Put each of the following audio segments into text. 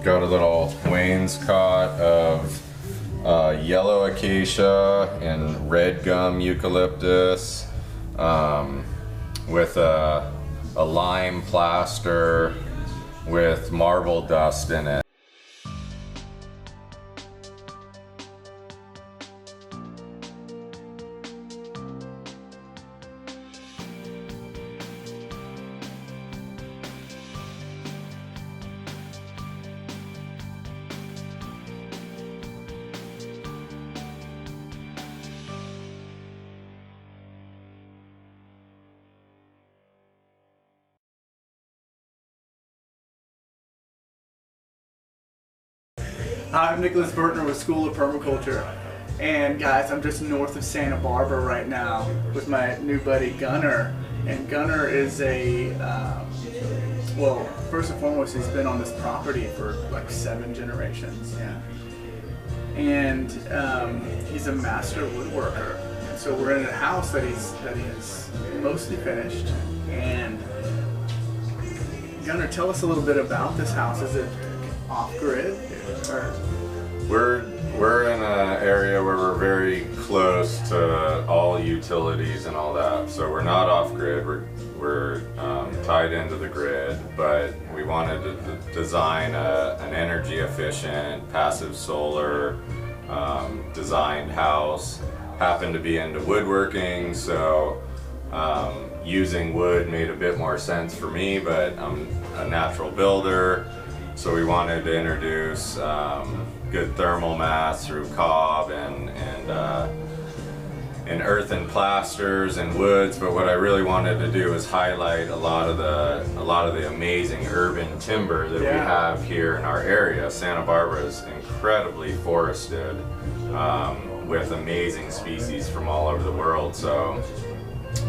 Got a little wainscot of yellow acacia and red gum eucalyptus with a lime plaster with marble dust in it. I'm Nicholas Burtner with School of Permaculture, and guys, I'm just north of Santa Barbara right now with my new buddy Guner. And Guner is well, first and foremost, he's been on this property for like 7 generations, yeah. And he's a master woodworker. And so we're in a house that is mostly finished. And Guner, tell us a little bit about this house. Is it off-grid? We're in an area where we're very close to all utilities and all that, so we're not off-grid. We're tied into the grid, but we wanted to design an energy-efficient, passive solar designed house. Happened to be into woodworking, so using wood made a bit more sense for me, but I'm a natural builder. So we wanted to introduce good thermal mass through cob and earthen plasters and woods. But what I really wanted to do is highlight a lot of the amazing urban timber that we have here in our area. Santa Barbara is incredibly forested with amazing species from all over the world. So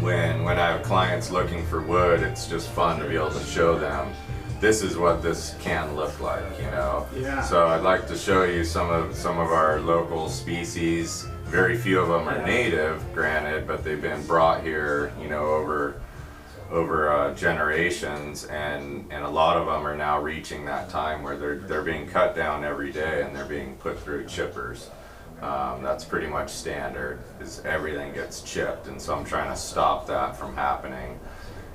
when I have clients looking for wood, it's just fun to be able to show them this is what this can look like, you know. Yeah. So I'd like to show you some of our local species. Very few of them are native, granted, but they've been brought here, you know, over generations, and a lot of them are now reaching that time where they're being cut down every day and they're being put through chippers. That's pretty much standard, is everything gets chipped, and so I'm trying to stop that from happening.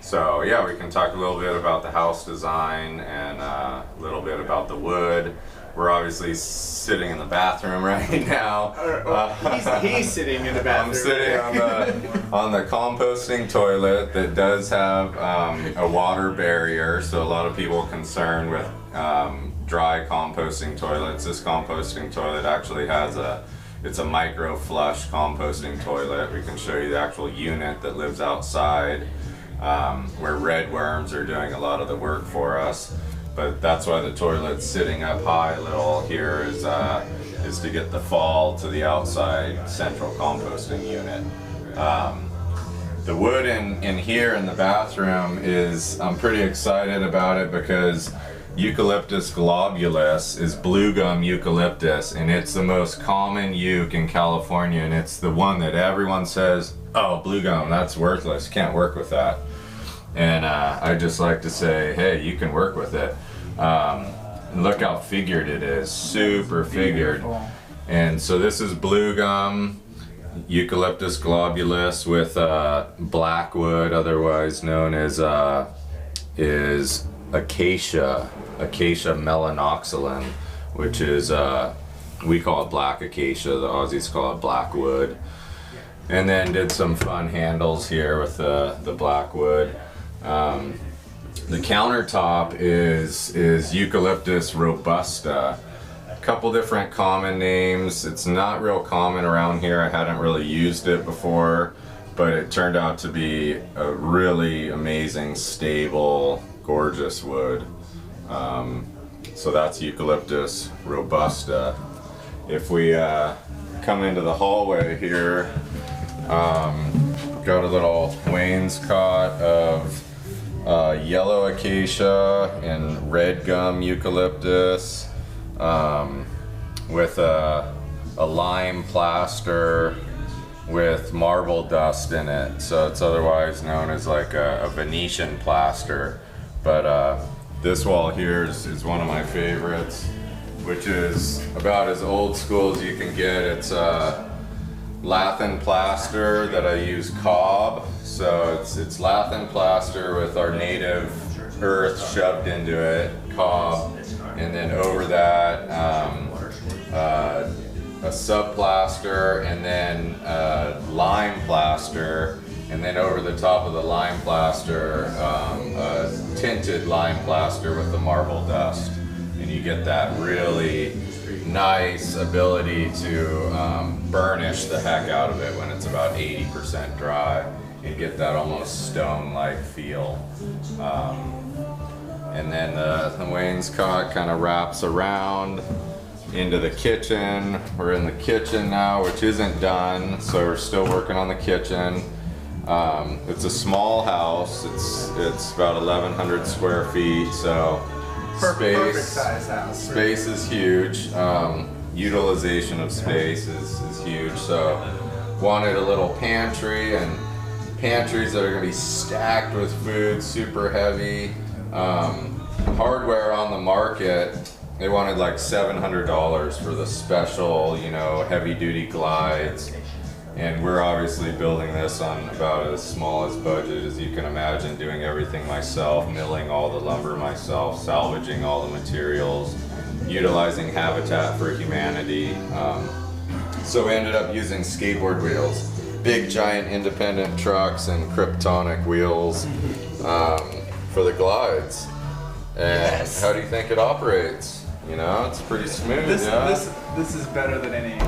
So yeah, we can talk a little bit about the house design and a little bit about the wood. We're obviously sitting in the bathroom right now. He's sitting in the bathroom. I'm sitting on the composting toilet that does have a water barrier, so a lot of people are concerned with dry composting toilets. This composting toilet actually has it's a micro flush composting toilet. We can show you the actual unit that lives outside, where red worms are doing a lot of the work for us. But that's why the toilet's sitting up high a little here is to get the fall to the outside central composting unit. The wood in here in the bathroom I'm pretty excited about it because Eucalyptus globulus is blue gum eucalyptus, and it's the most common euc in California, and it's the one that everyone says, oh, blue gum, that's worthless, can't work with that. And I just like to say, hey, you can work with it. And look how figured it is, super figured. And so this is blue gum, Eucalyptus globulus with black wood, otherwise known as acacia melanoxylon, which is we call it black acacia, the Aussies call it black wood. And then did some fun handles here with the black wood. The countertop is Eucalyptus robusta. A couple different common names. It's not real common around here. I hadn't really used it before, but it turned out to be a really amazing, stable, gorgeous wood. So that's Eucalyptus robusta. If we come into the hallway here, got a little wainscot of yellow acacia and red gum eucalyptus with a lime plaster with marble dust in it. So it's otherwise known as like a Venetian plaster. But This wall here is one of my favorites, which is about as old school as you can get. It's lath and plaster that I use cob. So it's lath and plaster with our native earth shoved into it, cob, and then over that a subplaster, and then lime plaster, and then over the top of the lime plaster a tinted lime plaster with the marble dust, and you get that really nice ability to burnish the heck out of it when it's about 80% dry and get that almost stone-like feel. And then the wainscot kind of wraps around into the kitchen. We're in the kitchen now, which isn't done, so we're still working on the kitchen. It's a small house. It's about 1,100 square feet, so Perfect size house. Space is huge. Utilization of space is huge. So wanted a little pantry, and pantries that are going to be stacked with food, super heavy. Hardware on the market, they wanted like $700 for the special, you know, heavy duty glides. And we're obviously building this on about as small as budget as you can imagine, doing everything myself, milling all the lumber myself, salvaging all the materials, utilizing Habitat for Humanity. So we ended up using skateboard wheels, big giant independent trucks and Kryptonic wheels for the glides. And how do you think it operates? You know, it's pretty smooth. This is better than any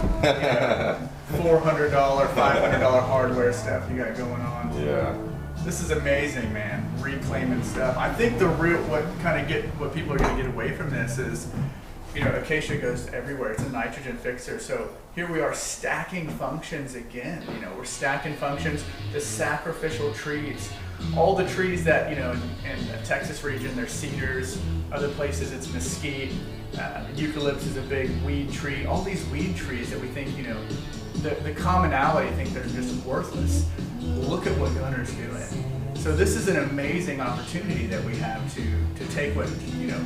$400, $500 hardware stuff you got going on. Yeah. This is amazing, man. Reclaiming stuff. I think what people are going to get away from this is, you know, acacia goes everywhere. It's a nitrogen fixer. So here we are stacking functions again. You know, we're stacking functions. The sacrificial trees, all the trees that, you know, in the Texas region, there's cedars. Other places it's mesquite. Eucalyptus is a big weed tree. All these weed trees that we think, you know, the commonality think they're just worthless. Look at what Guner's doing. So this is an amazing opportunity that we have to take what, you know,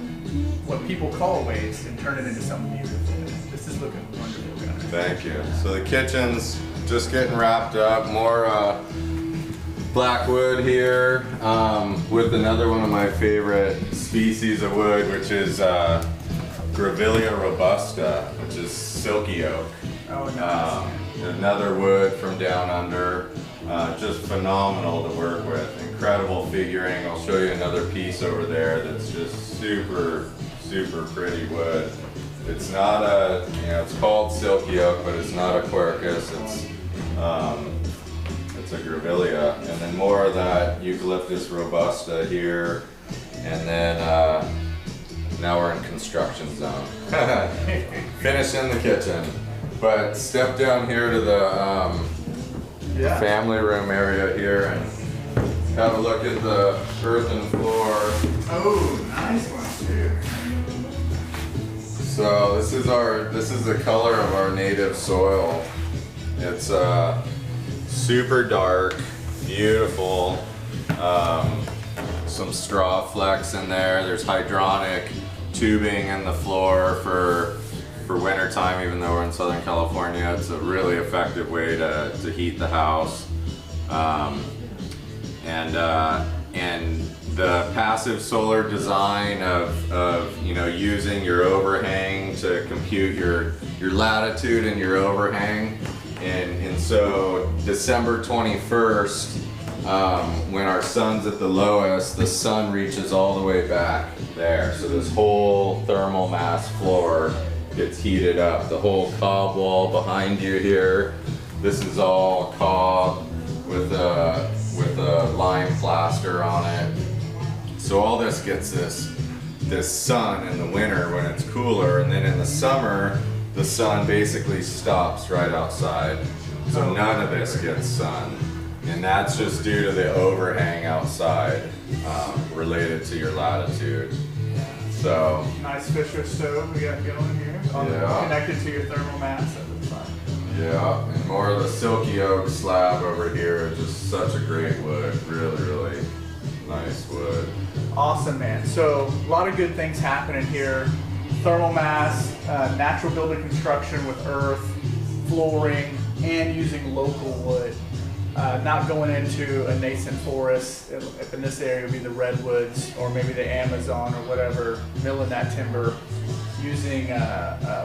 what people call waste and turn it into something beautiful. This is looking wonderful, Guner. Thank you. So the kitchen's just getting wrapped up. More black wood here with another one of my favorite species of wood, which is Grevillea robusta, which is silky oak. Oh, nice. Another wood from down under, just phenomenal to work with. Incredible figuring. I'll show you another piece over there that's just super, super pretty wood. It's not a, you know, it's called silky oak, but it's not a quercus. It's a Grevillea, and then more of that Eucalyptus robusta here, and then now we're in construction zone. Finishing the kitchen. But step down here to the family room area here and have a look at the earthen floor. Oh, nice one too. So this is the color of our native soil. It's super dark, beautiful. Some straw flecks in there. There's hydronic tubing in the floor for winter time, even though we're in Southern California. It's a really effective way to heat the house. And the passive solar design of you know, using your overhang to compute your latitude and your overhang. And so December 21st, when our sun's at the lowest, the sun reaches all the way back there. So this whole thermal mass floor gets heated up. The whole cob wall behind you here, this is all cob with a lime plaster on it. So all this gets this sun in the winter when it's cooler, and then in the summer, the sun basically stops right outside. So none of this gets sun. And that's just due to the overhang outside related to your latitude. So nice Fisher stove we got going here. Connected to your thermal mass. That looks fun. Yeah, and more of the silky oak slab over here. Just such a great wood. Really, really nice wood. Awesome, man. So a lot of good things happening here. Thermal mass, natural building construction with earth, flooring, and using local wood. Not going into a nascent forest. If in this area it would be the redwoods or maybe the Amazon or whatever, milling that timber, using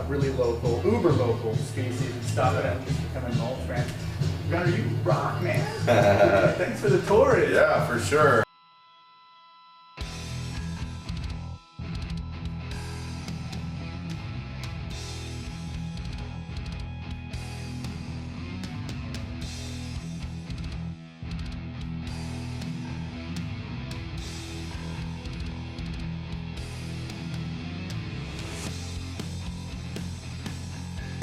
really local, uber local species and stuff and just becoming mulch, man. Gunner, you rock, man. Thanks for the tour. Yeah, for sure.